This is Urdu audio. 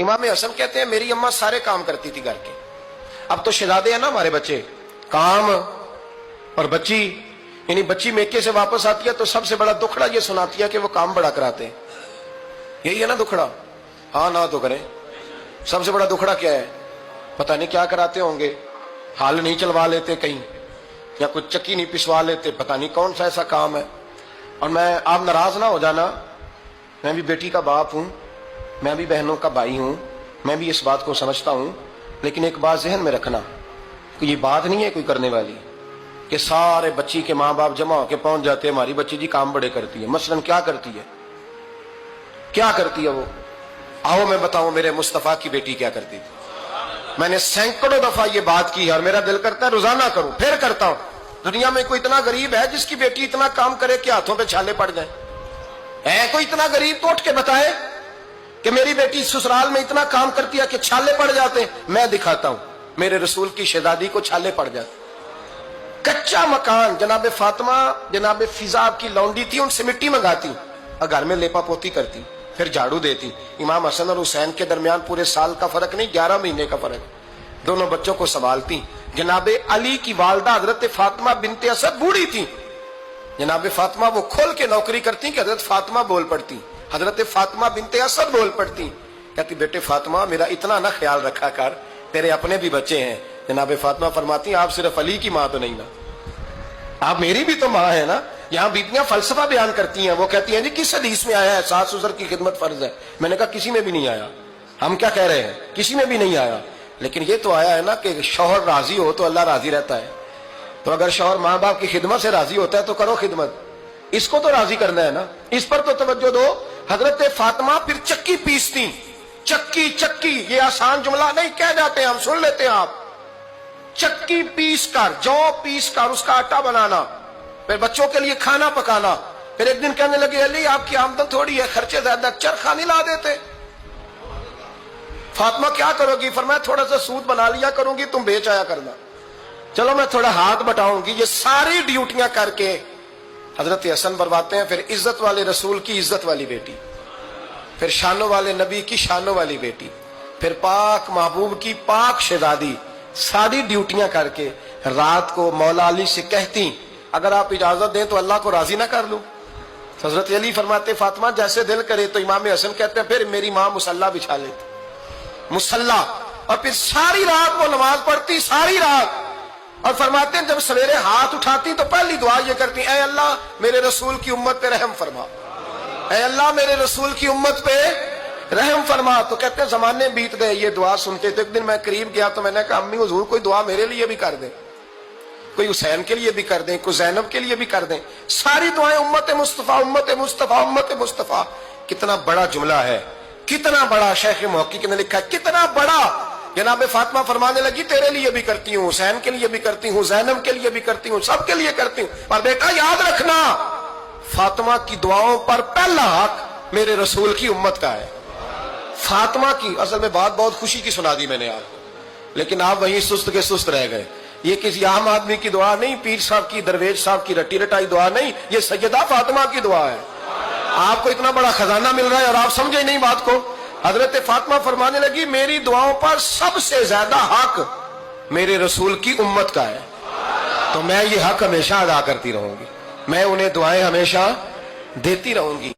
امام حسن کہتے ہیں میری اماں سارے کام کرتی تھی گھر کے. اب تو شہزادے ہیں نا ہمارے بچے, کام اور بچی, یعنی بچی میکے سے واپس آتی ہے تو سب سے بڑا دکھڑا یہ سناتی ہے کہ وہ کام بڑا کراتے ہیں. یہی ہے نا دکھڑا؟ ہاں نہ تو کریں. سب سے بڑا دکھڑا کیا ہے؟ پتہ نہیں کیا کراتے ہوں گے, ہال نہیں چلوا لیتے کہیں, یا کچھ چکی نہیں پسوا لیتے, پتہ نہیں کون سا ایسا کام ہے. اور میں, آپ ناراض نہ ہو جانا, میں بھی بیٹی کا باپ ہوں, میں بھی بہنوں کا بھائی ہوں, میں بھی اس بات کو سمجھتا ہوں, لیکن ایک بات ذہن میں رکھنا کہ یہ بات نہیں ہے کوئی کرنے والی کہ سارے بچی کے ماں باپ جمع ہو کے پہنچ جاتے ہیں ہماری بچی جی کام بڑے کرتی ہے. مثلاً کیا کرتی ہے, کیا کرتی ہے وہ؟ آؤ میں بتاؤں میرے مصطفیٰ کی بیٹی کیا کرتی تھی. میں نے سینکڑوں دفعہ یہ بات کی اور میرا دل کرتا ہے روزانہ کروں, پھر کرتا ہوں. دنیا میں کوئی اتنا غریب ہے جس کی بیٹی اتنا کام کرے کہ ہاتھوں پہ چھالے پڑ جائیں؟ ہے کوئی اتنا غریب تو اٹھ کے بتائے کہ میری بیٹی سسرال میں اتنا کام کرتی ہے کہ چھالے پڑ جاتے ہیں. میں دکھاتا ہوں, میرے رسول کی شہزادی کو چھالے پڑ جاتے. کچا مکان, جناب فاطمہ جناب فضا کی لونڈی تھی, ان سے مٹی منگاتی اور گھر میں لیپا پوتی کرتی, پھر جھاڑو دیتی. امام حسن اور حسین کے درمیان پورے سال کا فرق نہیں, 11 مہینے کا فرق. دونوں بچوں کو سنبھالتی. جناب علی کی والدہ حضرت فاطمہ بنت اسد بوڑھی تھی. جناب فاطمہ وہ کھول کے نوکری کرتی کہ حضرت فاطمہ بول پڑتی, حضرت فاطمہ بنت اسد بول پڑتی. کہتی بیٹے فاطمہ میرا اتنا نہ خیال رکھا کر, تیرے اپنے بھی بچے ہیں. جناب فاطمہ فرماتی آپ صرف علی کی ماں تو نہیں نا, آپ میری بھی تو ماں ہے نا. یہاں بیٹیاں فلسفہ بیان کرتی ہیں, وہ کہتی ہیں جی کس حدیث میں آیا ہے ساس سسر کی خدمت فرض ہے؟ میں نے کہا کسی میں بھی نہیں آیا. ہم کیا کہہ رہے ہیں, کسی میں بھی نہیں آیا, لیکن یہ تو آیا ہے نا کہ شوہر راضی ہو تو اللہ راضی رہتا ہے. تو اگر شوہر ماں باپ کی خدمت سے راضی ہوتا ہے تو کرو خدمت, اس کو تو راضی کرنا ہے نا, اس پر تو توجہ دو. حضرت فاطمہ پھر چکی پیستی. چکی چکی یہ آسان جملہ نہیں کہہ جاتے, ہم سن لیتے ہیں. آپ چکی پیس کر, جو پیس کر اس کا آٹا بنانا, پھر بچوں کے لیے کھانا پکانا. پھر ایک دن کہنے لگے علی آپ کی آمدن تھوڑی ہے, خرچے زیادہ, چرخا نہیں لا دیتے. فاطمہ کیا کرو گی؟ فرمایا تھوڑا سا سود بنا لیا کروں گی, تم بیچ آیا کرنا. چلو میں تھوڑا ہاتھ بٹاؤں گی. یہ ساری ڈیوٹیاں کر کے حضرت حسن برواتے ہیں. پھر عزت والے رسول کی عزت والی بیٹی, پھر شانوں والے نبی کی شانوں والی بیٹی, پھر پاک محبوب کی پاک شہزادی, ساری ڈیوٹیاں کر کے رات کو مولا علی سے کہتی اگر آپ اجازت دیں تو اللہ کو راضی نہ کر لوں. حضرت علی فرماتے فاطمہ جیسے دل کرے. تو امام حسن کہتے ہیں پھر میری ماں مصلا بچھا لیتی, مصلا, اور پھر ساری رات وہ نماز پڑھتی, ساری رات. اور فرماتے ہیں جب سویرے ہاتھ اٹھاتی تو پہلی دعا یہ کرتی اے اللہ میرے رسول کی امت پہ رحم فرما, اے اللہ میرے رسول کی امت پہ رحم فرما. تو کہتے ہیں زمانے بیت گئے یہ دعا سنتے. تو ایک دن میں قریب گیا تو میں نے کہا امی حضور کوئی دعا میرے لیے بھی کر دیں, کوئی حسین کے لیے بھی کر دیں, کوئی زینب کے لیے بھی کر دیں. ساری دعائیں امت مصطفیٰ امت مصطفیٰ امت مصطفیٰ. کتنا بڑا جملہ ہے, کتنا بڑا. شیخ محقق نے لکھا کتنا بڑا. جناب فاطمہ فرمانے لگی تیرے لیے بھی کرتی ہوں, حسین کے لیے بھی کرتی ہوں, زینب کے لیے بھی کرتی ہوں, سب کے لیے کرتی ہوں. پر بیٹا یاد رکھنا فاطمہ کی دعاؤں پر پہلا حق میرے رسول کی امت کا ہے. فاطمہ کی اصل میں بات بہت خوشی کی سنا دی میں نے آپ کو, لیکن آپ وہیں سست کے سست رہ گئے. یہ کسی عام آدمی کی دعا نہیں, پیر صاحب کی, درویش صاحب کی رٹی رٹائی دعا نہیں, یہ سیدہ فاطمہ کی دعا ہے. آپ کو اتنا بڑا خزانہ مل رہا ہے اور آپ سمجھے نہیں بات کو. حضرت فاطمہ فرمانے لگی میری دعاؤں پر سب سے زیادہ حق میرے رسول کی امت کا ہے, تو میں یہ حق ہمیشہ ادا کرتی رہوں گی, میں انہیں دعائیں ہمیشہ دیتی رہوں گی.